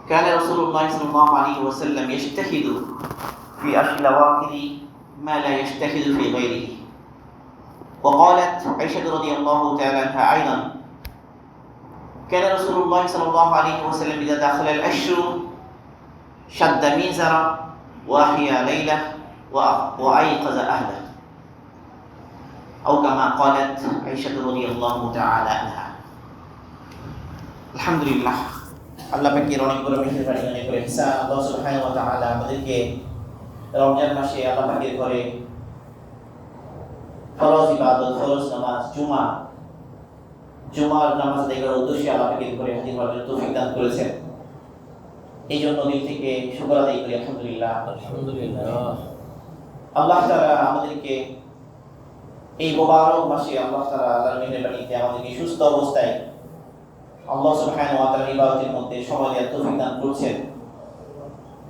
كان رسول الله صلى الله عليه وسلم يجتهد في أشياء الأواخر ما لا يجتهد في غيره. وقالت عائشة رضي الله تعالى عنها أيضا: كان رسول الله صلى الله عليه وسلم إذا دخل الأشهر شد ميزرا وأحيا ليلة وأيقظ أهله، أو كما قالت عائشة رضي الله تعالى عنها. الحمد لله, আল্লাহ পাকের অনেক বড় মেহেরবানি অনেক বড় ইহসান। আল্লাহ সুবহানাহু ওয়া তাআলা আমাদেরকে রমজান মাসে আল্লাহ পাকের ঘরে ফরজ ইবাদত, ফরজ নামাজ, জুমার নামাজ আদায় করার উদ্দেশ্যে আল্লাহ পাকের ঘরে হাজির হওয়ার জন্য তৌফিক দান করেছেন। এই জন্য দিল থেকে শুকর আদায় করি আলহামদুলিল্লাহ। আল্লাহ তাআলা আমাদেরকে এই মোবারক মাসে আল্লাহ তাআলা আল্লাহর মেহেরবানিতে আমাদেরকে সুস্থ অবস্থায় আল্লাহ সুবহানাহু ওয়া তাআলার ইবাদতের মধ্যে সময় দেওয়ার তৌফিক দান করছেন।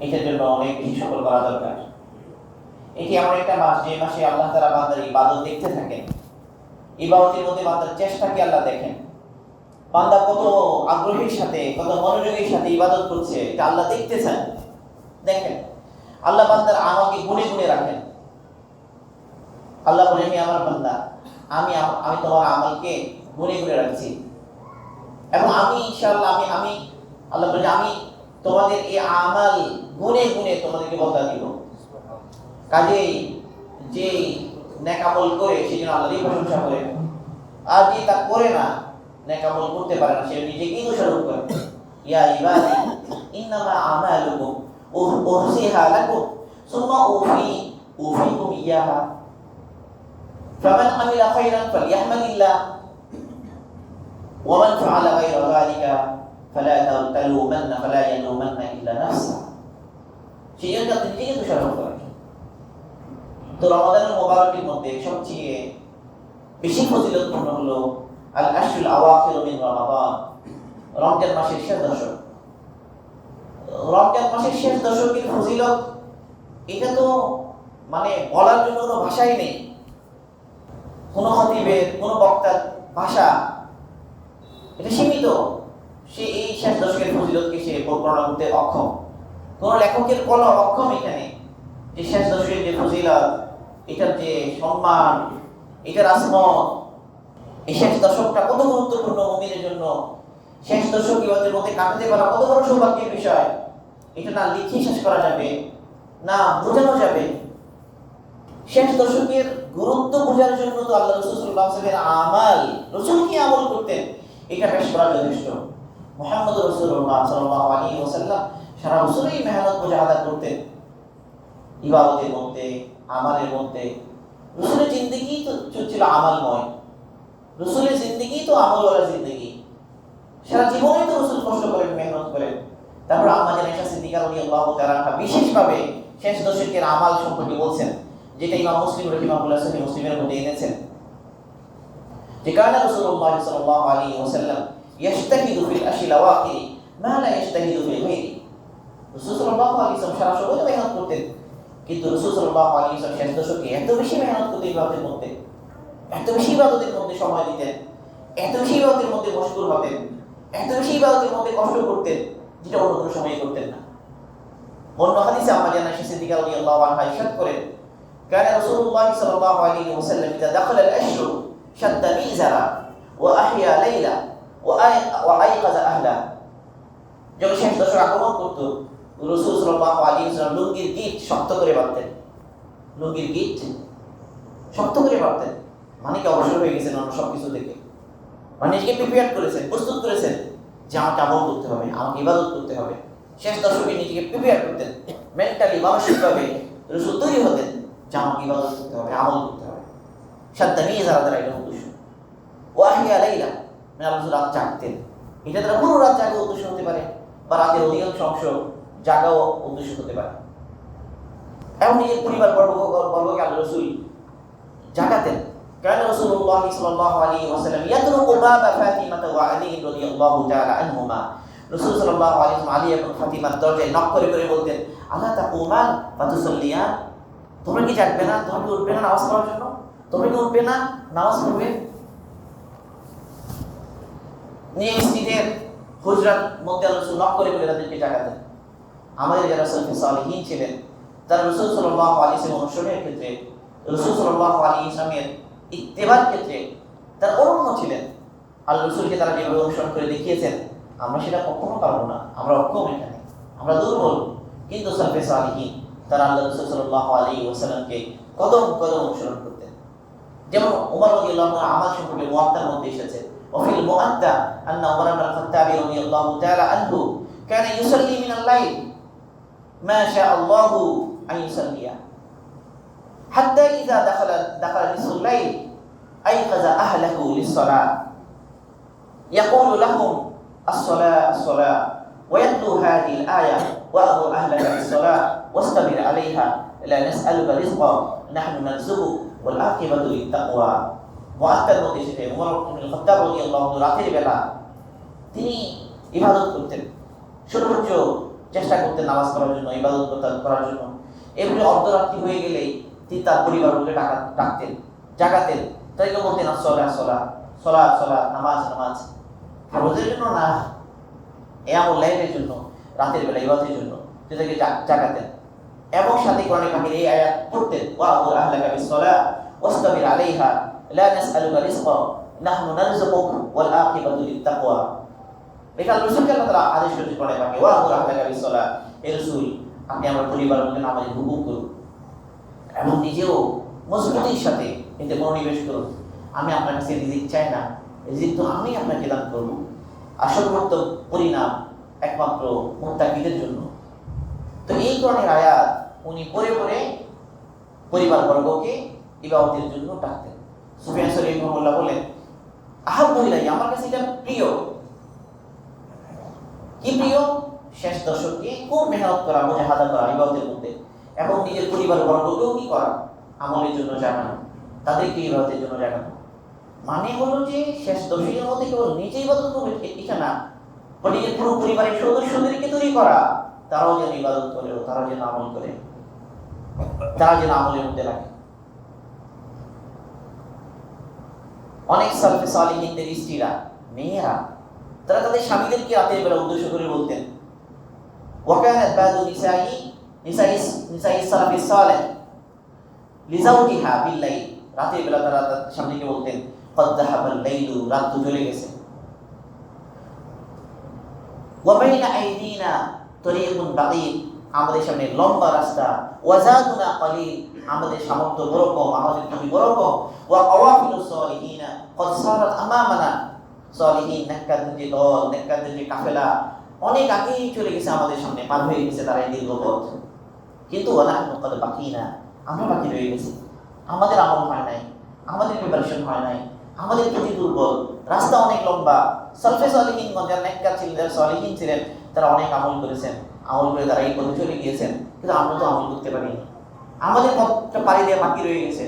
এটার জন্য অনেক বেশি শুকর করা দরকার। এটি এমন একটা মাস যে মাসে আল্লাহ তাআলা বান্দার ইবাদত দেখতে থাকেন। ইবাদতের মধ্যে বান্দার চেষ্টাকে আল্লাহ দেখেন। বান্দা কত আগ্রহের সাথে, কত মনোযোগের সাথে ইবাদত করছে এটা আল্লাহ দেখতে চান। দেখেন, আল্লাহ বান্দার আমাকে গুণে গুণে রাখেন। আল্লাহ বলেন, হে আমার বান্দা, আমি তোমার আমলকে গুণে গুণে রাখছি এবং আমি ইনশাআল্লাহ আমি আল্লাহ বলেন আমি তোমাদের এই আমল গুণে গুণে তোমাদেরকে বদলা দিব। কাজেই যে নেক আমল করে সে যেন আল্লাহরই প্রশংসা করে, আর যে তা করে না, নেক আমল করতে পারে না, সে নিজেকেই দোষারোপ করে। ইয়া ইবাদি ইন্নামা আমালুকুম উহসিহা লাকুম সুম্মা উফিকুম ইয়াহা ফামান আমিলা খায়রান ফালইহমাদিল্লাহ ওয়ামান ফাআলা গায়রা যালিকা ফালা ইয়ালুমান্না ইল্লা নাফসা। সে যেন নিজেকে দোষারোপ করে। তো রমাদানের মোবারকের মধ্যে সবচেয়ে বেশি ফজিলতপূর্ণ হলো আল আশরুল আওয়াখির মিন রমাদান, রমজান মাসের শেষ দশক। রমজান মাসের শেষ দশকের ফজিলত এটা তো মানে বলার জন্য কোনো ভাষাই নেই। কোনো খতিবের, কোনো বক্তার ভাষা এটা সীমিত। সে এই শেষ দশকের ফজিলতকে সে বর্ণনা করতে অক্ষম। কোনো লেখকের কলম অক্ষম এখানে যে শেষ দশকের যে ফজিলত, এটার যে সম্মান, এটার আসমত, এই শেষ দশকটা কত গুরুত্বপূর্ণ মুমিনের জন্য, শেষ দশক ইবাদতের মধ্যে কাটাতে পারা কত বড় সৌভাগ্যের বিষয়, এটা না লিখে শেষ করা যাবে, না বোঝানো যাবে। শেষ দশকের গুরুত্ব বোঝার জন্য তো আল্লাহ রাসূল সাল্লাল্লাহু আলাইহি ওয়াসাল্লামের আমল, রাসূল কি আমল করতেন এটা পেশ করা যথেষ্ট। মুহাম্মদ রাসূলুল্লাহ সাল্লাল্লাহু আলাইহি ওয়াসাল্লাম সারা বছরই মেহনত মুজাহাদা করতেন ইবাদতের মধ্যে, আমলের মধ্যে। রাসূলের জিন্দেগি তো ছিল আমলময়, রাসূলের জিন্দেগি তো আমলওয়ালা জিন্দেগি। সারা জীবনই তো রাসূল কষ্ট করেন, মেহনত করেন। তারপর আম্মা জান আয়েশা সিদ্দিকা রাদিয়াল্লাহু তাআলা আনহা বিশেষভাবে শেষ দশকের আমল সম্পর্কে বলছেন, যেটা ইমাম মুসলিম রাহিমাহুল্লাহ সহিহ মুসলিমের মধ্যে এনেছেন, যে কানা রাসূলুল্লাহ সাল্লাল্লাহু আলাইহি ওয়াসাল্লাম ইস্তাহিদু ফিল আশিল আওয়াখির মা লা ইস্তাহিদু ফিল গায়রি। রাসূল সাল্লাল্লাহু আলাইহি ওয়াসাল্লাম সারা সময় মেহনত করতেন, কিন্তু রাসূল সাল্লাল্লাহু আলাইহি ওয়াসাল্লাম শেষ দশকে এত বেশি মেহনত করতেন ইবাদতের মধ্যে, এত বেশি ইবাদতের মধ্যে সময় দিতেন, এত বেশি ইবাদতের মধ্যে মশগুল হতেন, এত বেশি ইবাদতের মধ্যে কষ্ট করতেন, যেটা অন্য কোনো সময় করতেন না। অন্য হাদিসে আম্মা জান আয়েশা সিদ্দিকা রাদিয়াল্লাহু আনহা ইরশাদ করেন, কানা রাসূলুল্লাহ সাল্লাল্লাহু আলাইহি ওয়াসাল্লাম ইযা দাখালা আল-আশহু শাদ্দা মিজারা ওয়া আহইয়া লাইলা ওয়া আইকাযা আহলা। যখন শেষ দশক আগমন করত, রাসূল সাল্লাল্লাহু আলাইহি ওয়াসাল্লাম লুঙ্গির গিট শক্ত করে বাঁধতেন, লুঙ্গির গিট শক্ত করে বাঁধতেন। মানে কি অবসর হয়ে গেছেন অন্য সব কিছু থেকে, মানে নিজেকে প্রিপেয়ার করেছেন, প্রস্তুত করেছেন যে আমাকে আমল করতে হবে, আমাকে ইবাদত করতে হবে। শেষ দশকে নিজেকে প্রিপেয়ার করতেন, মেন্টালি মানসিকভাবে রাসূল তৈরি হতেন যে আমাকে ইবাদত করতে হবে, আমল করতে হবে। শাদ্দা মিজারা দ্বারা এটা উদ্দেশ্য। ওয়া আহইয়া লাইলা, মানে রাসূল রাত জাগতেন। এটা দ্বারা পুরো রাত জাগা উদ্দেশ্য হতে পারে, বা রাতের অধিকাংশ অংশ জাগাও উদ্দেশ্য হতে পারে। এবং নিজের পরিবার বর্গকে আল্লাহ রাসূল জাগাতেন। কানা রাসূলুল্লাহ সাল্লাল্লাহু আলাইহি ওয়াসাল্লাম ইয়াতরুকু বাবা ফাতিমা ওয়া আলী রাদিয়াল্লাহু তাআলা আনহুমা। রাসূল সাল্লাল্লাহু আলাইহি ওয়াসাল্লাম আলী এবং ফাতিমার দরজায় নক করে করে বলতেন, আলা তাকুমান ফাতুসাল্লিয়ান, তোমরা কি জাগবে না, তোমরা কি উঠবে না নামাজ পড়ার জন্য, তোমরা কি উঠবে না নামাজ পড়বে। নিজের স্ত্রীদের হুজরাত মধ্যে আল্লাহ রাসূল নক করে করে তাদেরকে জাগাতেন। আমাদের যারা সালফে সালেহীন ছিলেন তারা রাসূল সাল্লাল্লাহু আলাইহি ওয়াসাল্লাম অনুসরণের ক্ষেত্রে, রাসূল সাল্লাল্লাহু আলাইহি ওয়াসাল্লামের ইত্তেবার ক্ষেত্রে তারা অনন্য ছিলেন। আল্লাহ রাসূলকে তারা যেভাবে অনুসরণ করে দেখিয়েছেন আমরা সেটা কখনো পারবো না, আমরা অক্ষম, এখানে আমরা দুর্বল। কিন্তু সালফে সালেহীন তারা আল্লাহ রাসূল সাল্লাল্লাহু আলাইহি ওয়াসাল্লামকে কদম কদম অনুসরণ করতেন। যেমন ওমর রাদিয়াল্লাহু আনহু আমাল সম্পর্কে মুয়াত্তার মধ্যে এসেছে, ওয়াফিল মুআত্তা আন্না ওমর ইবনে আল-খাত্তাব রাদিয়াল্লাহু তাআলা আনহু কানা ইউসাল্লি মিনাল লাইল মা শা আল্লাহু আন ইউসাল্লিয়া হাত্তা ইযা দাখালা নিসফুল লাইল আইকাযা আহলাহু লিস-সালাহ ইয়াকুলু লাহুম as-salah as-salah wa yatlu hadhihi al-aya wa amur ahlaka bis-salah wastabir 'alayha la nas'aluka rizqan nahnu narzuquka wal aqibatu lit-taqwa। মুআত্তার মধ্যে এসেছে ওমর ইবনে আল-খাত্তাব রাদিয়াল্লাহু আনহু রাতের বেলা তিনি ইবাদত করতেন, সর্বোচ্চ চেষ্টা করতেন নামাজ পড়ার জন্য, ইবাদত করার জন্য। এমনি অর্ধরাত্রি হয়ে গেলেই তিনি তার পরিবারকে ডাকতেন, জাগাতেন, তাদেরকে বলতেন আসসালাহ আসসালাহ, সালাত সালাত, নামাজ নামাজ। রোজের জন্য না, এমন লাইলের জন্য, রাতের বেলা ইবাদতের জন্য তাদেরকে জাগাতেন। এবং সাথে কোরআনে পাকের এই আয়াত পড়তেন, ওয়া'মুর আহলাকা বিস-সালাহ ওয়াসতাবির 'আলাইহা লা নাসআলুকা রিজকান নাহনু নারযুকুকা ওয়াল আকিবাতু লিত-তাকওয়া। এটা রাসূলকে আল্লাহ তাআলা আদেশ করেছেন কোরআনে পাকে, ওয়া'মুর আহলাকা বিস-সালাহ, হে রাসূল আপনি আমার পরিবারের মধ্যে নামাজের হুকুম করুন এবং নিজেও মজবুতির সাথে এতে মনোনিবেশ করুন। আমি আপনার কাছে রিজিক চাই না, রিজিক তো আমি আপনাকে দান করব। আসল পরিণাম একমাত্র মুত্তাকিদের জন্য। তো এই কোরআনের আয়াত উনি পড়ে পড়ে পরিবারবর্গকে ইবাদতের জন্য ডাকতেন। সুফিয়ান সাউরি রাহিমাহুল্লাহ বলেন, আহাব্বু ইলাইয়া, আমার কাছে এটা প্রিয়। কি প্রিয়? শেষ দশকে খুব মেহনত করা, মুজাহাদা করা ইবাদতের মধ্যে, এবং নিজের পরিবারবর্গকেও কি করা, আমলের জন্য জাগানো, তাদেরকে ইবাদতের জন্য জাগানো। মানে হলো যে শেষ দশকের মধ্যে কেবল নিজে ইবাদত করবে এটা না, নিজের পুরো পরিবারের সদস্যদেরকে তৈরি করা, তারাও যেন ইবাদত করে, তারাও যেন আমল করে, তারা যেন আমলের মধ্যে লাগে। অনেক সালফে সালেহীনদের স্ত্রীরা, মেয়েরা, তারা তাদের স্বামীদেরকে রাতের বেলা উদ্দেশ্য করে বলতেন, ওয়াকানাত বাদু নিসাই সালাফি সালেহ লিজাওজিহা বিল-লাইল, রাতের বেলা তারা তাদের স্বামীকে বলতেন, ক্বাদ যাহাবাল লাইলু, রাত তো চলে গেছে, ওয়া বাইনা আইদিনা তরিকুন বাগীদ, আমাদের সামনে লম্বা রাস্তা, ওয়াজাদুনা কলিল, আমাদের সামর্থ্য বড় কম, আমাদের জমি বড় কম, ওয়া আওয়াফিলুস সালিহিনা ক্বাদ সারাত আমামানা, সালিহিন নেককারদের যে দল, নেককারদের যে কাফেলা অনেক আগেই চলে গেছে আমাদের সামনে, পার হয়ে গেছে তারা এই দীর্ঘ পথ। কিন্তু ওয়া নাহনু ক্বাদ বাকিনা, আমরা বাকি রয়ে গেছি, আমাদের আমল হয় নাই, আমাদের প্রিপারেশন হয় নাই, আমাদের প্রতি দুর্বল, রাস্তা অনেক লম্বা। সালফে সালেহীন যারা নেককার ছিলেন, যারা সালেহীন ছিলেন, তারা অনেক আমল করেছেন, আমল করে তারা এই পথে চলে গিয়েছেন, কিন্তু আমরা তো আমল করতে পারিনি, আমাদের পথটা পাড়ি দিয়ে বাকি রয়ে গেছে।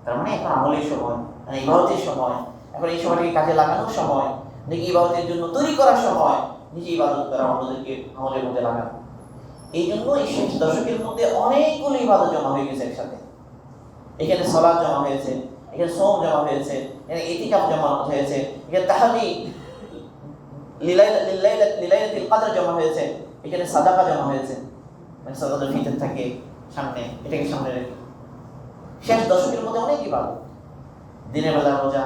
তার মানে এখন আমলের সময়, মানে ইবাদতের সময়, এখন এই সময়টাকে কাজে লাগানোর সময়, নাকি ইবাদতের জন্য তৈরি করার সময়, নিজে ইবাদত করা, অন্যদেরকে আমলের মধ্যে লাগানো। এই জন্য এই শেষ দশকের মধ্যে অনেকগুলো ইবাদত জমা হয়ে গেছে একসাথে। এখানে সালাত জমা হয়েছে, এখানে সোম জমা হয়েছে, এখানে ইতিকাফ জমা হয়েছে, এখানে তাহজ্জুদ লিলাইলাতুল কদর জমা হয়েছে, এখানে সাদাকা জমা হয়েছে, মানে সাদাকাতুল ফিতর থাকে সামনে, এটাকে সামনে রেখে শেষ দশকের মধ্যে অনেক ইবাদত। দিনের বেলা রোজা,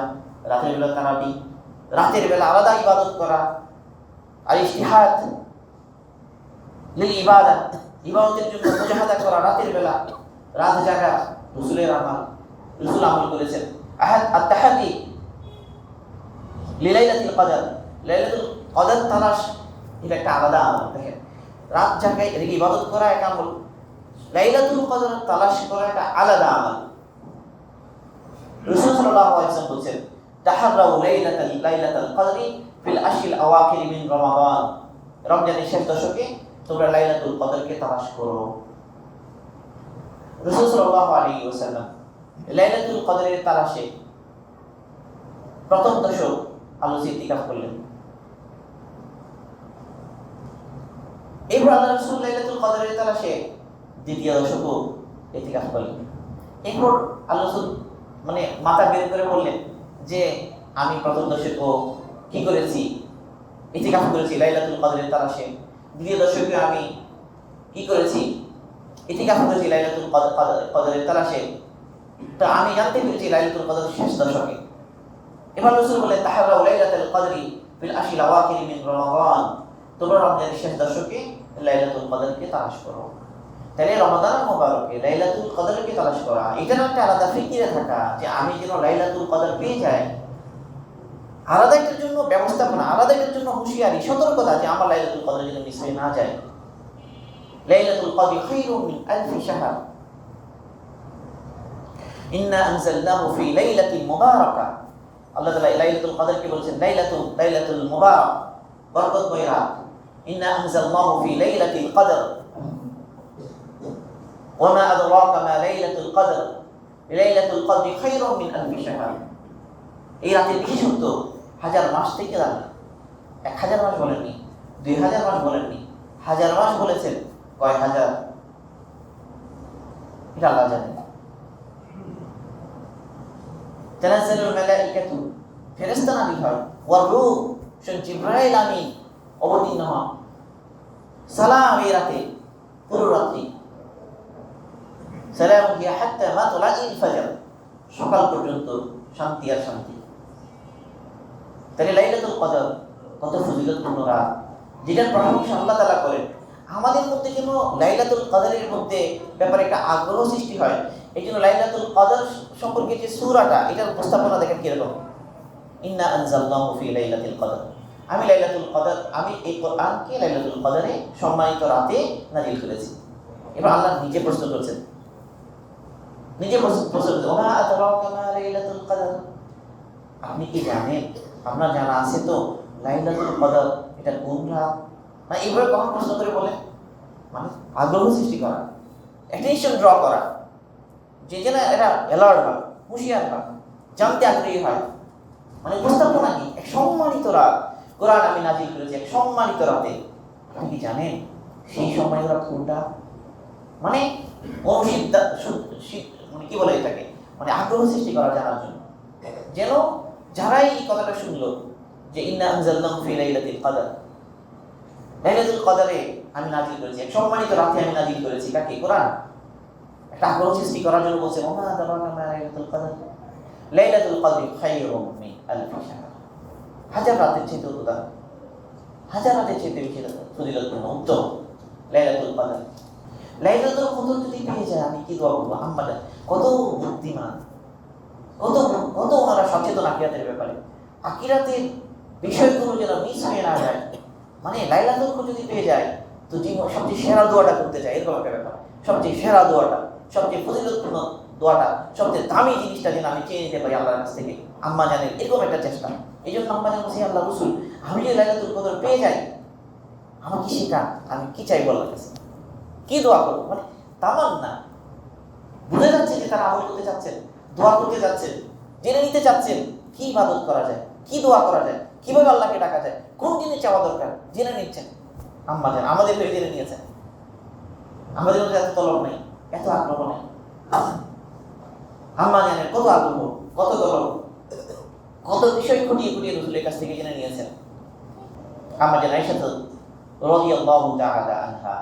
রাতের বেলা তারাবি, রাতের বেলা আলাদা ইবাদত করা, আর ইজতিহাদ লিল ইবাদত, ইবাদতের জন্য মুজাহাদা করা, রাতের বেলা রাত জাগা, রাসূলের আমল, রাসূল আমল করেছেন। আহাদ আত-তাহাদি লিলাইলাতুল কদর, লাইলাতুল কদর তালাশ, এটা একটা আলাদা আমল। দেখেন, রাত জাগায় এদিকে ইবাদত করা এক আমল, লাইলাতুল কদর তালাশ করা একটা আলাদা আমল। রাসূল সাল্লাল্লাহু আলাইহি ওয়াসাল্লাম বলেছেন, তাহাররাউ লাইলাতুল কদরি ফিল আশরিল আওয়াখির মিন রমাদান, রমজানের শেষ দশকে তোমরা লাইলাতুল কদরকে তালাশ করো। রাসূল সাল্লাল্লাহু আলাইহি ওয়াসাল্লাম লাইলাতুল কদরের তালাশে প্রথম দশক আলোচনা ইতিকাফ করলেন। এরপর আল্লাহ রাসূল লাইলাতুল কদরের তালাশে দ্বিতীয় দশকও ইতিকাফ করলেন। এরপর আল্লাহ রাসূল মানে মাথা বের করে বললেন যে আমি প্রথম দশকও কি করেছি, ইতিকাফ করেছি লাইলাতুল কদরের তালাশে। দ্বিতীয় দশকে আমি কি করেছি? ইতিকাফ করেছি লাইলাতুল কদরের তালাশে। তো আমি জানতে পেরেছি লাইলাতুল কদর শেষ দশকে। এবার রাসূল বলেন তাহারাউ লাইলাতুল কদরি ফিল আশিল আওয়াখির মিন রমাদান, তোমরা রমজানের শেষ দশকে লাইলাতুল কদরকে তালাশ করো। তাহলে রমাদান মুবারকে লাইলাতুল কদরকে তালাশ করা, এটার একটা আলাদা ফিকিরে থাকা যে আমি যেন লাইলাতুল কদর পেয়ে যাই। আলাদা এটার জন্য ব্যবস্থাপনা, আলাদা এটার জন্য হুঁশিয়ারি, সতর্কতা যে আমার লাইলাতুল কদর যেন মিস হয়ে না যায়। লাইলাতুল কদর খায়রুম মিন আলফি শাহর, ইন্না আনজালনাহু ফি লাইলাতিন মুবারাকা। আল্লাহ তাআলা লাইলাতুল কদরকে বলেছেন লাইলাতুল মুবারাক, বরকতময় রাত। ইন্না আনজালনাহু ফি লাইলাতিল কদর ওয়া মা আদরাকা মা লাইলাতুল কদর, লাইলাতুল কদর খায়রুম মিন আলফি শাহর। এই রাতের বিশেষত্ব হাজার মাস থেকে দামি। 1000 মাস বলেননি, 2000 মাস বলেননি, হাজার মাস বলেছেন। কয় হাজার এটা আল্লাহ জানেন। তানাজ্জালুল মালাইকাতু, ফেরেশতা নাযিল হয়, ওয়ার রূহ, জিবরাইল আমিন অবতীর্ণ হন। সালাম এই রাতে, পুরো রাত্রি। সালাম হিয়া হাত্তা মাতলাইল ফাজর, সকাল পর্যন্ত শান্তি আর শান্তি। তাহলে লাইলাতুল কদর কত ফজিলতপূর্ণ রাত, যেটার প্রশংসা আল্লাহ তাআলা করেন। আমাদের মধ্যে যেন লাইলাতুল কদরের মধ্যে ব্যাপারে একটা আগ্রহ সৃষ্টি হয়। এই জন্য লাইলাতুল কদর সম্পর্কে যে সূরাটা, এটার উপস্থাপনা দেখেন কিরকম। ইন্না আনজালনাহু ফি লাইলাতিল কদর, আমি লাইলাতুল কদর, আমি এই কোরআনকে লাইলাতুল কদরে সম্মানিত রাতে নাযিল করেছি। এবার আল্লাহ নিজে প্রশ্ন করছেন, নিজে প্রশ্ন করছেন, ওমা আদরাকা মা লাইলাতুল কদর, আপনি কি জানেন, আপনার জানা আছে তো লাইলাতুল কদর এটা কোন রাত? মানে এইভাবে কখন প্রশ্ন করে বলে, মানে আগ্রহ সৃষ্টি করা, অ্যাটেনশন ড্র করা, যে যেন এরা অ্যালার্ট হয়, হুঁশিয়ার হয়, জানতে আগ্রহী হয়। মানে উপস্থাপনা কি, এক সম্মানিত রাত, কোরআন আমি নাযিল করেছি এক সম্মানিত রাতে। আপনি কি জানেন সেই সম্মানিত রাত কোনটা? মানে মানে কি বলে এটাকে, মানে আগ্রহ সৃষ্টি করা জানার জন্য, যেন যারাই এই কথাটা শুনলো যে ইন্না আনজালনাহু ফি লাইলাতিল কদর, লাইলাতুল কদরে আমি নাযিল করেছি, এক সম্মানিত রাতে আমি নাযিল করেছি। কাকে? কোরআন। একটা আগ্রহ সৃষ্টি করার জন্য বলছে ওমা আদরাকা মা লাইলাতুল কদর, লাইলাতুল কদর খায়রুম মিন আলফি শাহর, হাজার রাতের চেয়ে উত্তম, হাজার রাতের চেয়ে বেশি ফজিলতপূর্ণ উত্তম লাইলাতুল কদর। লাইলাতুল কদর যদি পেয়ে যায় আমি কি দোয়া করবো? আম্মারা কত বুদ্ধিমান, কত ওনারা সচেতন আখিরাতের ব্যাপারে, আখিরাতের বিষয়গুলো যেন মিস হয়ে না যায়। মানে লাইলাতুল কদর যদি পেয়ে যায় তো জীবন সবচেয়ে সেরা দোয়াটা করতে চায়, এরকম একটা ব্যাপার। সবচেয়ে সেরা দোয়াটা, সবচেয়ে ফজিলতপূর্ণ দোয়াটা, সবচেয়ে দামি জিনিসটা যেন আমি চেয়ে নিতে পারি আল্লাহর কাছ থেকে, আম্মা জানের এরকম একটা চেষ্টা। এই জন্য আম্মা জান বলছি, আল্লাহ রাসূল আমি যদি লাইলাতুল কদর পেয়ে যাই আমাকে শেখান, আমি কি চাইবো আল্লাহর কাছে, কি দোয়া করবো। মানে তামান্না, বুঝে যাচ্ছে যে তারা আমল করতে চাচ্ছেন, দোয়া করতে যাচ্ছেন, জেনে নিতে চাচ্ছেন কি ইবাদত করা যায়, কি দোয়া করা যায়, কিভাবে আল্লাহকে ডাকা যায়, কোন জিনিস চাওয়া দরকার জেনে নিচ্ছেন। আম্মা জান আমাদের হয়ে জেনে নিয়েছেন। আমাদের মধ্যে এত তলব নেই, এত আগ্রহ নেই। আম্মা জানের কত আগ্রহ, কত তলব, কত বিষয় খুঁটিয়ে খুঁটিয়ে রাসূলের কাছ থেকে জেনে নিয়েছেন। আম্মা জান আয়েশা রাদিয়াল্লাহু তাআলা আনহা,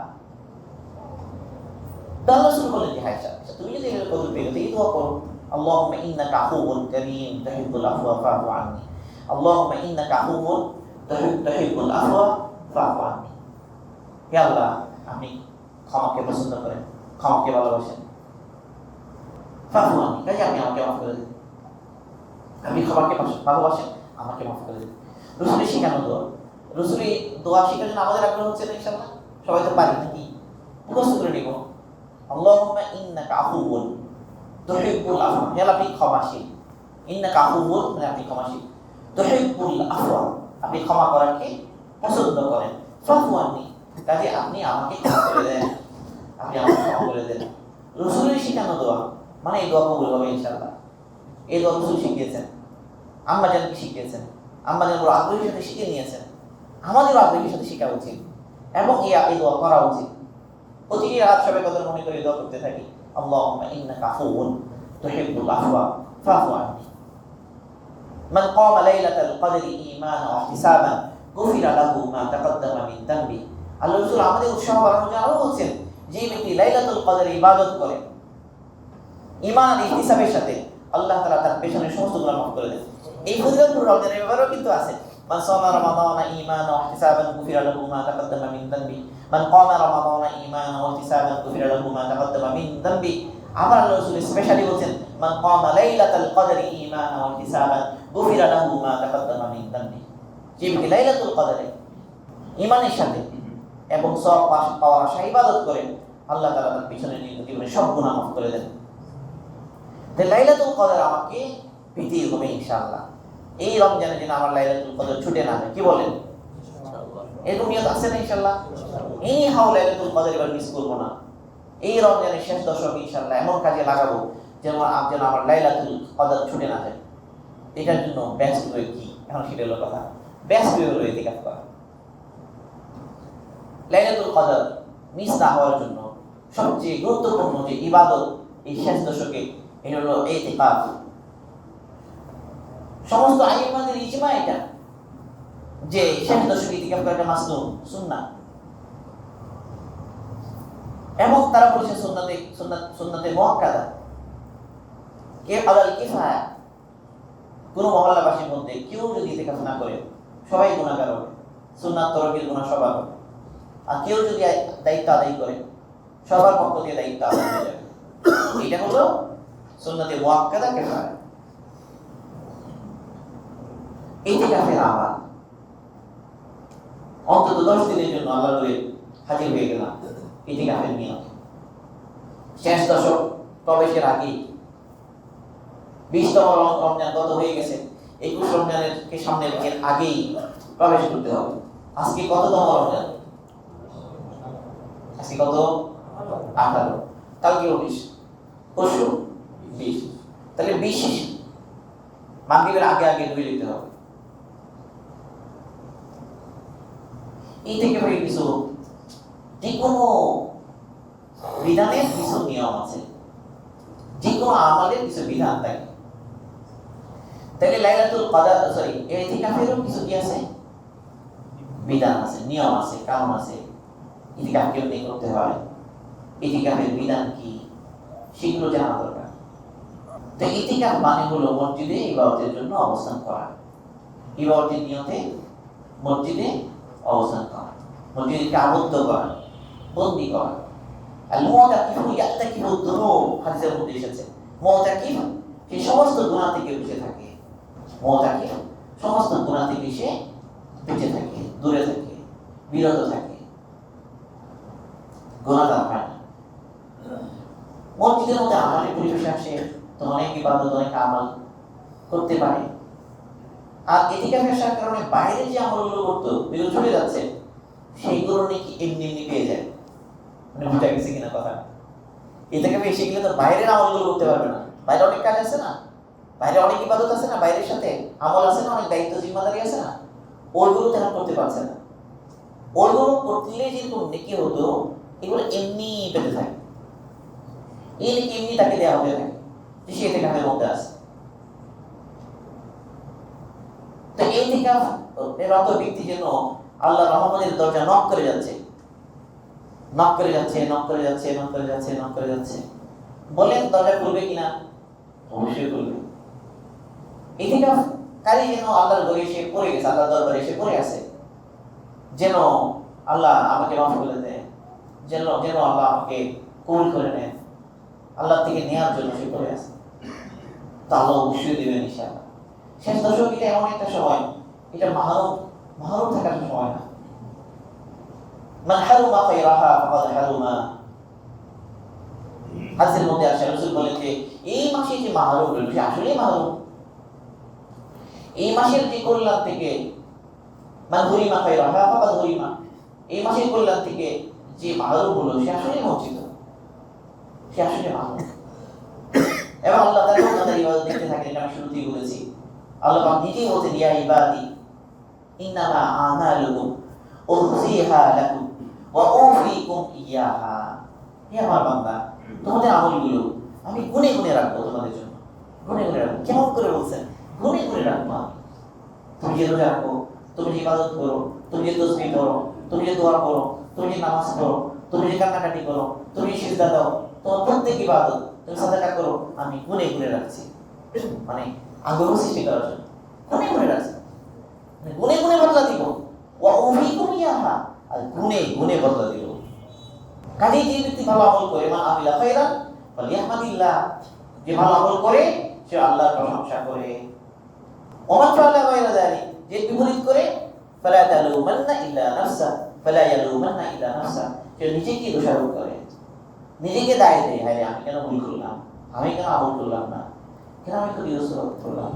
রাসূল বলেন যে আয়েশা তুমি যদি এর কদর পেয়ে এই দোয়া করো, আল্লাহুম্মা ইন্নাকা আফুউন কারীম তুহিব্বুল আফওয়া ফা'ফু আন্নী, আল্লাহুম্মা ইন্নাকা আফুউন তুহিব্বুল আফওয়া ফা'ফু আন্নী। হে আল্লাহ, আপনি ক্ষমাকে পছন্দ করেন, ক্ষমাকে ভালোবাসেন। ফা'ফু আন্নী, কাজে আপনি আমাকে মাফ করে দিন। আপনি ক্ষমাকে ভালোবাসেন, আমাকে মাফ করে দিন। রাসূলের শেখানো দোয়া, রাসূলের দোয়া শেখার জন্য আমাদের আগ্রহ হচ্ছে না ইনশাআল্লাহ? সবাই তো পারি নাকি? মুখস্থ করে নিব। আল্লাহুম্মা ইন্নাকা আফুউন তুহিব্বুল আফওয়া, হে আল্লাহ আপনি ক্ষমাশীল। ইন্নাকা আফুউন মানে আপনি ক্ষমাশীল, তুহিব্বুল আফওয়া আপনি ক্ষমা করাকে পছন্দ করেন। ফা'ফু আন্নী, কাজে আপনি আমাকে ক্ষমা করে দেন, আপনি আমাকে ক্ষমা করে দেন। রাসূলের শেখানো দোয়া, মানে এই দোয়া কবুল হবে ইনশাআল্লাহ। এই দোয়া রাসূল শিখিয়েছেন, আম্মা জানকে শিখিয়েছেন, আম্মা জান বড় আগ্রহের সাথে শিখে নিয়েছেন। আমাদেরও আগ্রহের সাথে শেখা উচিত এবং এই দোয়া করা উচিত। প্রতিটি রাত সবে কদর মনে করে দোয়া করতে থাকি, আল্লাহুম্মা ইন্নাকা আফুউন তুহিব্বুল আফওয়া ফা'ফু আন্নী। মান ক্বামা লাইলাতাল কদরি ঈমানান ওয়া ইহতিসাবান গুফিরা লাহু মা তাকাদ্দামা মিন যামবি। আল্লাহ রাসূল আমাদের উৎসাহ বাড়ানোর জন্য আরো বলছেন, যে ব্যক্তি লাইলাতুল কদরে ইবাদত করে ঈমান আর ইহতিসাবের সাথে, আল্লাহ তাআলা তার পেছনের সমস্ত গুনাহ মাফ করে দেন। এই ফজিলতপুর রমজানের ব্যাপারেও কিন্তু আছে, মান সামা রমাদানা ঈমানান ওয়া ইহতিসাবান গুফিরা লাহু মা তাকাদ্দামা মিন যামবি, মান কামা রমাদানা ঈমানান ওয়া ইহতিসাবান গুফিরা লাহু মা তাকাদ্দামা মিন যামবি। আবার আল্লাহ রাসূল স্পেশালি বলেন, মান কামা লাইলাতাল কদরি ঈমানান ওয়া ইহতিসাবান গুফিরা লাহু মা তাকাদ্দামা মিন যামবি। যে ব্যক্তি লাইলাতুল কদরে ঈমানের সাথে এবং সওয়াব পাওয়ার আশায় ইবাদত করেন, আল্লাহ তাআলা তার পিছনের জীবনে সব গুনাহ মাফ করে দেন। তাই লাইলাতুল কদর আমাকে পেতেই হবে ইনশাআল্লাহ। এই রমজানে যেন আমার লাইলাতুল কদর ছুটে না যায়, কি বলেন? এরকম নিয়ত আছে না ইনশাআল্লাহ? এই হাও লাইলাতুল কদর এবার মিস করব না। এই রমজানের শেষ দশক ইনশাআল্লাহ এমন কাজে লাগাবো যেন আমার লাইলাতুল কদর ছুটে না যায়। এটার জন্য বেস্ট ওয়ে কি? এখন সেটা হলো কথা। বেস্ট ওয়ে হলো ইতিকাফ করা। লাইলাতুল কদর মিস না হওয়ার জন্য সবচেয়ে গুরুত্বপূর্ণ যে ইবাদত এই শেষ দশকে, এটা হলো ইতিকাফ। সমস্ত আইয়ুমাদের ইজমা এটা, যে শেষ দশকে ইতিকাফ করাটা মাসনুন, সুন্নাহ। এবং তারা বলেছে সুন্নাতে মুআক্কাদা, কে আলাল কিফায়া। কোন মহল্লাবাসীর মধ্যে কেউ যদি ইতিকাফ না করে, সবাই গুনাহগার হবে, সুন্নাত তরকের গুনাহ সবার হবে। আর কেউ যদি দায়িত্ব আদায় করে, সবার পক্ষ থেকে দায়িত্ব আদায় হয়ে যাবে। এটা হলো সুন্নাতে মুআক্কাদা কিফায়া। ইতিকাফের আমল অন্তত 10 দিনের জন্য আল্লাহর ঘরে হাজির হয়ে গেলাম ইতিকাফের নিয়ত। শেষ দশক প্রবেশের আগে 20তম রমজান গত হয়ে গেছে, 21 রমজানের সামনে রেখে আগেই প্রবেশ করতে হবে। আজকে কততম রমজান? আজকে কত? 18। কালকে 19, পরশু 20। তাহলে 20 মাগরিবের আগে আগে ঢুকে যেতে হবে। এই থেকে কিছু যে কোনো বিধানের কিছু নিয়ম আছে, যে কোনো আমলের কিছু বিধান থাকে। তাহলে লাইলাতুল কদর ইতিকাফেরও কিছু কি আছে? বিধান আছে, নিয়ম আছে, কানুন আছে। ইতিকাফ কেমনি করতে হয়, ইতিকাফের বিধান কি, সেগুলো জানা দরকার। তো ইতিকাফ মানে হলো মসজিদে ইবাদতের জন্য অবস্থান করা, ইবাদতের নিয়তে মসজিদে অবস্থান করা, মসজিদকে আবদ্ধ করা, বন্দী করা। আল মুতাকিফু ইয়াতাকিফু যুনুব, হাদিসের মধ্যে এসেছে মুতাকিফ সে সমস্ত গুনাহ থেকে বেঁচে থাকে। মুতাকিফ সমস্ত গুনাহ থেকে সে বেঁচে থাকে, দূরে থাকে, বিরত থাকে, গুনাহ হয় না। মসজিদের মধ্যে আমলের পরিবেশে আসে তো অনেক ইবাদত, অনেক আমল করতে পারে। আর ইতিকাফে আসার কারণে বাইরে যে আমলগুলো করতো এগুলো ছুটে যাচ্ছে, সেইগুলো নাকি এমনি এমনি পেয়ে যায়। মানে বুঝা গেছে কিনা কথা? ইতিকাফে এসে গেলে তো বাইরের আমলগুলো করতে পারবে না। বাইরে অনেক কাজ আছে না, বাইরে অনেক ইবাদত আছে না, বাইরের সাথে আমল আছে না, অনেক দায়িত্ব জিম্মাদারি আছে না, ওইগুলো তেমন করতে পারছে না। ওইগুলো করলে যেরকম নেকি হতো, এগুলো এমনি পেতে থাকে। এই নেকি এমনি তাকে দেওয়া হতে থাকে, যে সে ইতিকাফের মধ্যে আছে। তো এই ইতিকাফ রত ব্যক্তি যেন আল্লাহ রহমতের দরজা নক করে যাচ্ছে, নক করে যাচ্ছে, নক করে যাচ্ছে, নক করে যাচ্ছে, নক করে যাচ্ছে। বলেন দরজা খুলবে কিনা? অবশ্যই খুলবে। ইতিকাফ কারি যেন আল্লাহর ঘরে এসে পড়ে গেছে, আল্লাহর দরবারে এসে পড়ে আছে, যেন আল্লাহ আমাকে মাফ করে দেয়, যেন আল্লাহ আমাকে কবুল করে নেয়, আল্লাহ থেকে নেওয়ার জন্য সে পড়ে আছে। তা আল্লাহ অবশ্যই দেবেন ইনশাআল্লাহ। শেষ দশক এটা এমন একটা সময়, এটা মাহরুম থাকার সময় না। মান হারুমা খায়রাহা ফাকাদ হারুমা। হাদিসের মধ্যে আসে, রাসূল বলেন যে এই মাসে যে মাহরুম হলো, সে আসলেই মাহরুম। এই মাসের যে কল্যাণ থেকে, মান হুরিমা খায়রাহা ফাকাদ হুরিমা, এই মাসের কল্যাণ থেকে যে মাহরুম হলো, সে আসলেই বঞ্চিত, সে আসলে মাহরুম। এবং আল্লাহ তাআলা ইবাদত দেখতে থাকেন, এটা আমি শুরুতেই বলেছি। আল্লাহ পাক নিজেই বলছেন, ইয়া ইবাদি ইন্নামা আমালুকুম উহসিহা লাকুম ওয়া উফিকুম ইয়াহা। হে আমার বান্দা, তোমাদের আমলগুলো আমি গুনে গুনে রাখবো তোমাদের জন্য, গুনে গুনে রাখবো। কেমন করে বলছেন? গুনে গুনে রাখবো। তুমি যে রোজা রাখো, তুমি যে ইবাদত করো, তুমি যে তাসবিহ করো, তুমি যে দোয়া করো, তুমি যে নামাজ পড়ো, তুমি যে কান্নাকাটি করো, তুমি সিজদা দাও, তোমার প্রত্যেক ইবাদত, তুমি সাদাকা করো, আমি গুনে গুনে রাখছি। মানে আগ্রহ সৃষ্টি করার জন্য গুনে গুনে রাখছি, গুনে গুনে বদলা দিব। ওয়া উমিকুম ইয়াহা, আর গুনে গুনে বদলা দিব। কাজেই যে ব্যক্তি ভালো আমল করে, মা আমিলা খায়রান ফালিয়াহমাদিল্লাহ, যে ভালো আমল করে সে আল্লাহর প্রশংসা করে। ওমান ফাআলা গায়রা যালিক, যে বিপরীত করে, ফালা তালুমান্না ইল্লা নাফসা, ফালা ইয়ালুমান্না ইল্লা নাফসা, সে নিজেকে দোষারোপ করে, নিজেকে দায় দেয়, হায় আমি কেন ভুল করলাম, আমি কেন আমল করলাম না, কেন আমি ক্ষতি করলাম।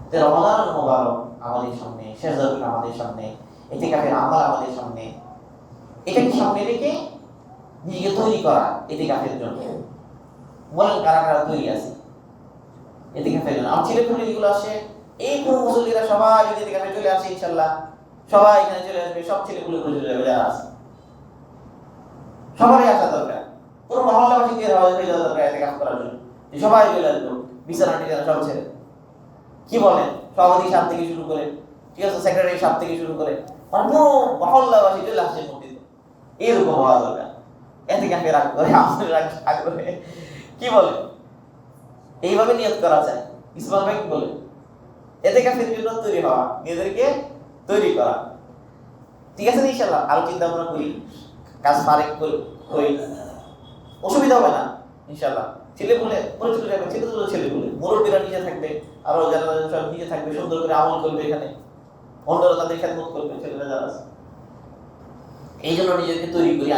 যে রমাদান মুবারক আমাদের সামনে, শেহজাদুল আমাদের সামনে, ইতিকাফের আমল আমাদের সামনে, এটাকে সামনে রেখে নিজেকে তৈরি করা ইতিকাফের জন্য। বলেন কারা কারা তৈরি আছে ইতিকাফের জন্য? আমার ছেলে পুলিগুলো আসে, এই পুরো মুসল্লিরা সবাই যদি ইতিকাফে চলে আসে, ইনশাআল্লাহ সবাই এখানে চলে আসবে, সব ছেলেগুলো চলে যাবে যারা আছে, সবারই আসা দরকার। পুরো মহল্লাবাসীকে হয়ে যাওয়া দরকার ইতিকাফ করার জন্য, সবাই চলে আসবে, বিছানা টিছানা সব ছেড়ে। কি বলেন, সভাপতি সাহেব থেকে শুরু করে, ঠিক আছে, সেক্রেটারি সাহেব থেকে শুরু করে, মানে পুরো মহল্লাবাসী চলে আসছে মসজিদে। এরকম হওয়া দরকার, এতিকাফে রাগ করে, আমাদের রাগ করে। কি বলে, এইভাবে নিয়ত করা যায়। ইসমাইল ভাই কি বলে, এতিকাফের জন্য তৈরি হওয়া, নিজেদেরকে তৈরি করা। ঠিক আছে ইনশাআল্লাহ, আরো চিন্তা ভাবনা করি, কাজ ফারেক করি, অসুবিধা হবে না ইনশাআল্লাহ। ছেলে বলে পরিচিত যাবে, ছেলে বলে মুরব্বীরা নিজে থাকবে, আরো যারা সব নিজে থাকবে, সুন্দর করে আমল করবে, এখানে অন্যরা তাদের খেদমত করবে, ছেলেরা যারা আছে। এই জন্য নিজেকে তৈরি করি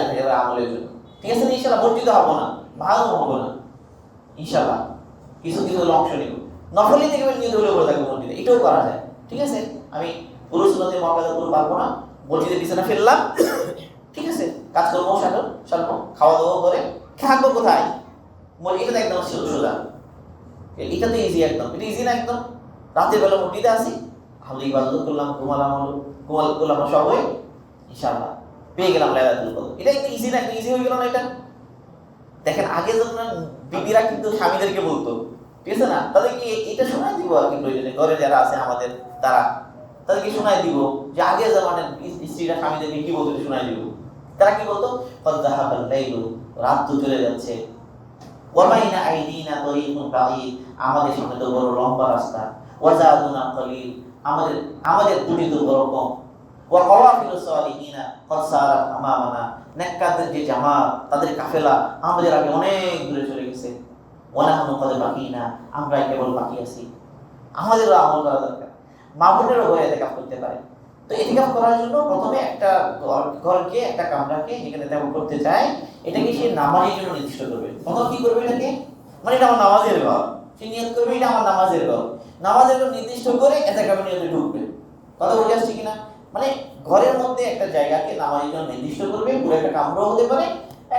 আমলের জন্য। ঠিক আছে ইনশাআল্লাহ, বঞ্চিত হবো না, ভালো হবো না ইনশাআল্লাহ। কিছু কিছু অংশ নিব, নফলি থেকে নিয়ে ধরে বলে থাকবো মসজিদে, এটাও করা যায়। ঠিক আছে, আমি পুরো সুন্নতের মর্যাদা পুরো পারবো না, মসজিদে বিছানা ফেললাম, ঠিক আছে, কাজকর্ম সারবো, খাওয়া দাওয়া করে থাকবো কোথায়, এটা তো একদম সোজা, এটা তো ইজি, একদম এটা ইজি না একদম। রাতের বেলা মসজিদে আসি, ভালো ইবাদত করলাম, ঘুমালাম সবাই, ইনশাআল্লাহ পেয়ে গেলাম লাইলাতুল কদর। এটা একটু ইজি না, একটু ইজি হয়ে গেল না এটা। দেখেন আগে যখন বিবিরা কিন্তু স্বামীদেরকে বলতো, ঠিক আছে না, তাদেরকে এটা শোনাই দিব আর কি, প্রয়োজনে ঘরে যারা আছে আমাদের তাদেরকে শোনাই দিব যে আগে জামানের স্ত্রীরা স্বামীদেরকে কি বলতো শোনাই দিব। তারা কি বলতো, ফাযহাবাল লাইলু, রাত তো চলে যাচ্ছে, ওয়া বাইনা আইদিনা তরিকুন বাঈদ, আমাদের সামনে তো বড় লম্বা রাস্তা, ওয়া যাদুনা কলিল, আমাদের দুটি তো বড় কম, ওয়া কাওয়াফিলুস সালিহিনা ক্বাদ সারাত আমামানা, নেককারদের যে জামাত, তাদের কাফেলা আমাদের আগে অনেক দূরে চলে গেছে, ওয়া নাহনু ক্বাদ বাকিনা, আমরা কেবল বাকি আছি। আমাদেরও আমল করা দরকার, মামুনেরও ঘরে ইতিকাফ করতে পারে। তো ইতিকাফ করার জন্য প্রথমে একটা ঘরকে, একটা কামরাকে যেখানে তেমন করতে চায়, এটাকে সে নামাজের জন্য নির্দিষ্ট করবে। প্রথম কি করবে, এটাকে মানে এটা আমার নামাজের ঘর, সে নিয়ত করবে এটা আমার নামাজের ঘর, নামাজের ঘর নির্দিষ্ট করে ইতিকাফের নিয়তে ঢুকবে। কথা বুঝে আসছে কিনা? মানে ঘরের মধ্যে একটা জায়গাকে নামাজের জন্য নির্দিষ্ট করবে, পুরো একটা কামরা হতে পারে,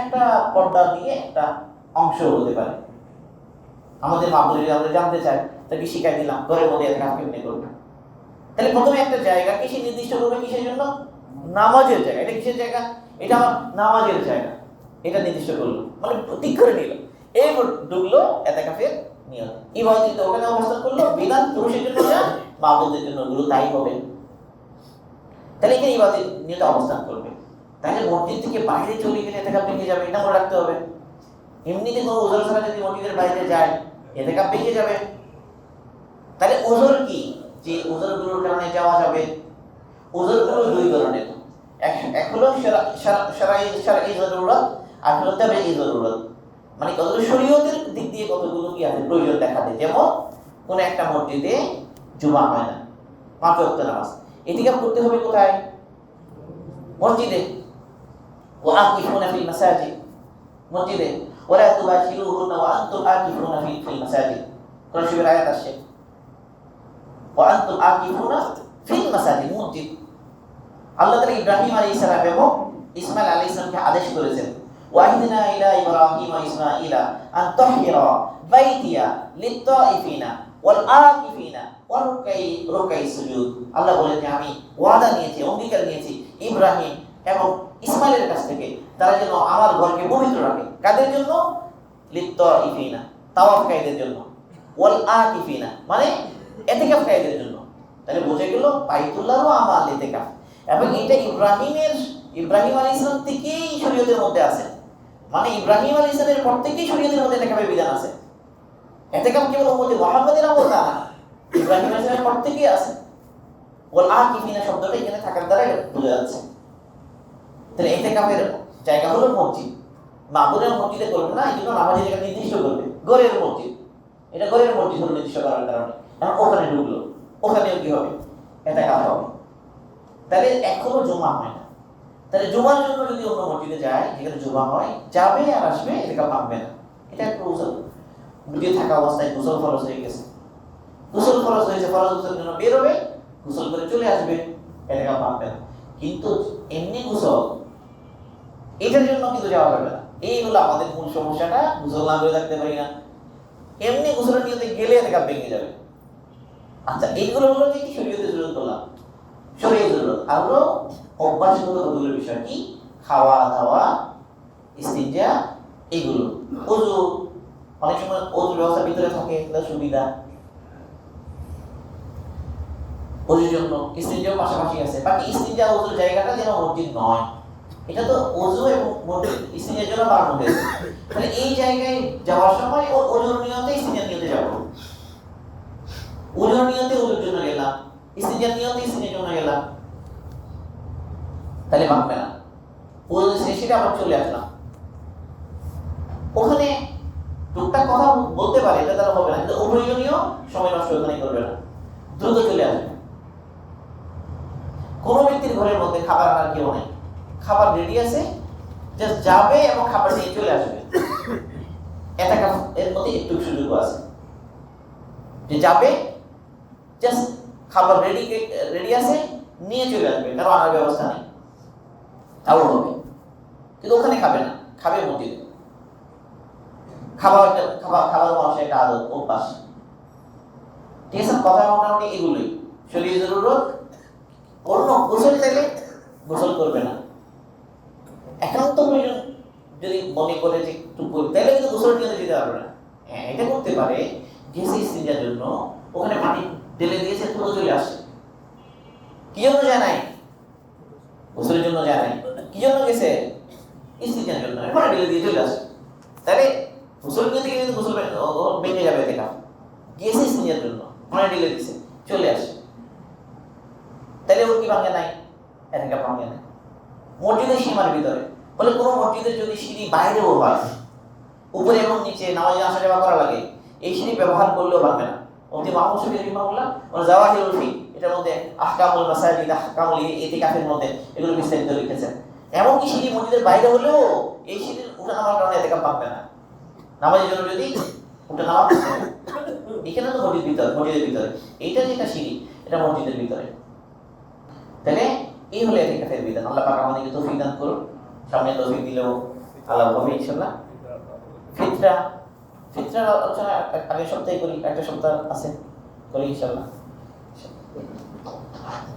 একটা পর্দা দিয়ে একটা অংশ হতে পারে। আমাদের মাহবুবুল আমরা জানতে চাই, তাকে শিখাই দিলাম ঘরের মধ্যে ইতিকাফ কেমনে করবে। তাহলে প্রথমে একটা জায়গাকে সে নির্দিষ্ট করবে, কিসের জন্য? নামাজের জায়গা। এটা কিসের জায়গা? এটা আমার নামাজের জায়গা, এটা নির্দিষ্ট করলো, মানে ঠিক করে নিল, এই ঢুকলো ইতিকাফের নিয়ত। ইবাদত ওখানে অবস্থান করলো, বিধান পুরুষের জন্য যা, মাহবুবদের জন্য গুলো তাই হবে। তাহলে এখানে ইবাদত নিয়তে অবস্থান করবে। তাহলে মসজিদ থেকে বাইরে চলে গেলে ইতিকাফ ভেঙে যাবে, এটা মনে রাখতে হবে। এমনিতে কোনো ওযর ছাড়া যদি মসজিদের বাইরে যায়, ইতিকাফ ভেঙে যাবে। তাহলে ওযর কি, যে ওযরগুলোর কারণে যাওয়া যাবে? ওযরগুলো দুই ধরনের, এক হলো শারঈ জরুরত, আর হলো তাবঈ জরুরত। মানে কতগুলো শরীয়তের দিক দিয়ে কতগুলো কি আছে প্রয়োজন দেখা দেয়। যেমন কোন একটা মসজিদে জুমা হয় না, ৫ ওয়াক্ত নামাজ, ইতিকাফ করতে হবে কোথায়? মসজিদে। ওয়া আকিফুনা ফিল মাসাজিদ, মসজিদে। ওয়ালা তুবাশিরুহুন্না ওয়া আনতুম আকিফুনা ফিল মাসাজিদ, কোরআন শরীফের আয়াত আছে, ওয়া আনতুম আকিফুনা ফিল মাসাজিদ, মসজিদ। আল্লাহ তাআলা ইব্রাহিম আলাইহিস সালাম এবং ইসমাঈল আলাইহিস সালামকে আদেশ করেছেন, ওয়াহিদনা ইলা ইব্রাহিম ওয়া ইসমাঈলা আন তাহহিরা বাইতিয়া লিত-তাইফিনা ওয়াল আকিফিনা ওয়া রুকাই সুজুদ। আল্লাহ বলেন যে আমি ওয়াদা নিয়েছি, অঙ্গীকার নিয়েছি ইব্রাহিম এবং ইসমাঈলের কাছ থেকে, তারা যেন আমার ঘরকে পবিত্র রাখে। কাদের জন্য? লিত-তাইফিনা, তাওয়াফকারীদের জন্য, ওয়াল আকিফিনা মানে ইতিকাফকারীদের জন্য। তাহলে বোঝা গেল বাইতুল্লাহও আমাল ইতিকাফ, এবং এটা ইব্রাহিম আলাইহিস সালাম থেকেই শরীয়তের মধ্যে আছে। মানে ইব্রাহিম আলাইহিস সালামের পর থেকেই শরীয়তের মধ্যে ইতিকাফের বিধান আছে। ইতিকাফ কেবল উম্মতে মুহাম্মাদের আমল না, ইব্রাহিম আলাইহিস সালামের পর থেকেই আছে। ওয়াল আকিফিনা শব্দটা এখানে থাকার দ্বারা বোঝা যাচ্ছে। তাহলে ইতিকাফের জায়গা হলো মসজিদ। মামুনের মসজিদে করবে না, এই জন্য নামাজের জায়গা নির্দিষ্ট করবে ঘরের মসজিদ, এটা ঘরের মসজিদ হলো নির্দিষ্ট করার কারণে। এখন ওখানে ঢুকলো, ওখানেও কি হবে? ইতিকাফ হবে। তাহলে এখনো জুমা হয় না, তাহলে জুমার জন্য যদি অন্য মসজিদে যায় যেখানে জুমা হয়, যাবে আর আসবে, ইতিকাফ ভাঙবে না। এটা একটা উসুল। বুঝে থাকা অবস্থায় গোসল ফরজ হয়ে গেছে, গোসল ফরজ হয়েছে, ফরজ গোসলের জন্য বের হবে, গোসল করে চলে আসবে, ইতিকাফ ভাঙবে না। কিন্তু এমনি গোসল, এটার জন্য কিন্তু যাওয়া যাবে না। এইগুলো আমাদের মূল সমস্যাটা, গোসল না করে থাকতে পারি না, এমনি গোসলের নিয়তে গেলে ইতিকাফ ভেঙে যাবে। আচ্ছা, এইগুলো হলো যে কি শরীয়তে জরুরত করলাম, শরীয়তে জরুরত। আর হলো অভ্যাসগত কতগুলো বিষয়, কি খাওয়া দাওয়া, ইস্তিনজা, এগুলো। ওযু, অনেক সময় ওযুর ব্যবস্থা ভিতরে থাকে, এটা সুবিধা ওযুর জন্য। ইস্তিনজাও পাশাপাশি আছে, বাকি ইস্তিনজা ওযুর জায়গাটা যেন মসজিদ নয়, এটা তো ওযু এবং ইস্তিনজার জন্য বানানো হয়েছে। তাহলে এই জায়গায় যাওয়ার সময় ওযুর নিয়তে ইস্তিনজার নিয়তে যাব, ওযুর নিয়তে ওযুর জন্য গেলাম, ইস্তিনজার নিয়তে ইস্তিনজার জন্য গেলাম, তাহলে ভাঙবে না। ওযু শেষে আবার চলে আসলাম, ওখানে টুকটাক কথা বলতে পারে, এটা তারা হবে না, কিন্তু অপ্রয়োজনীয় সময় নষ্ট ওখানে করবে না, দ্রুত চলে আসবে। কোনো ব্যক্তির ঘরের মধ্যে খাবার আনার কেউ নেই, খাবার রেডি আছে, জাস্ট যাবে এবং খাবার নিয়ে চলে আসবে। ইতিকাফ এর মধ্যে একটু সুযোগ আছে যে যাবে, জাস্ট খাবার রেডি আছে, নিয়ে চলে আসবে, কারণ আনার ব্যবস্থা নেই, তাও হবে। কিন্তু ওখানে খাবে না, খাবে মসজিদে। খাবার মানুষের একটা আদত, অভ্যাস। ঠিক আছে, কথা মোটামুটি এগুলোই শরীয়তের জরুরত। অন্য গোসল চাইলে গোসল করবে না, একান্ত প্রয়োজন যদি মনে করে যে একটু করবে, তাহলে কিন্তু গোসল নিয়ে যেতে পারবে না। হ্যাঁ, এটা করতে পারে, গেছে ইস্তিনজার জন্য, ওখানে পানি ঢেলে দিয়েছে, তুলে চলে আসে। কি জন্য যায় নাই? গোসলের জন্য যায় নাই। কি জন্য গেছে? ইস্তিনজার জন্য, পানি ঢেলে দিয়ে চলে আসে। তাহলে গোসল নিয়ে থেকে কিন্তু গোসল ভেঙে যাবে, দেখা গেছে ইস্তিনজার জন্য, পানি ঢেলে দিয়েছে, চলে আসে, তাহলে ওর কি ভাঙে নাই? ইতিকাফ ভাঙে নাই। মসজিদের সীমার ভিতরে বলে, কোনো মসজিদের যদি সিঁড়ি বাইরেও হয়, উপরে এবং নিচে নামাজে আসা যাওয়া করা লাগে, এই সিঁড়ি ব্যবহার করলেও ভাঙবে না। মুফতি মাহমুদ শফি রাহিমাহুল্লাহ ওর জাওয়াহিরুল ফিক, এটার মধ্যে আহকামুল মাসাজিদ, আহকামুল ইতিকাফের মধ্যে এগুলো বিস্তারিত লিখেছেন। এমনকি সিঁড়ি মসজিদের বাইরে হলেও এই সিঁড়ির উঠে নামার কারণে ইতিকাফ ভাঙবে না। নামাজের জন্য যদি উঠে নামা, এখানে তো মসজিদের ভিতরে, এইটা যেটা সিঁড়ি, এটা মসজিদের ভিতরে। তাহলে এই হলো ইতিকাফের বিধান। আল্লাহ পাক আমাদেরকে তৌফিক দান করুন, সামনে তৌফিক দিলেও আল্লাহ হবে ইনশাআল্লাহ। ফিতরা আলোচনা আগের সপ্তাহে করি, একটা সপ্তাহ আছে, করি ইনশাআল্লাহ।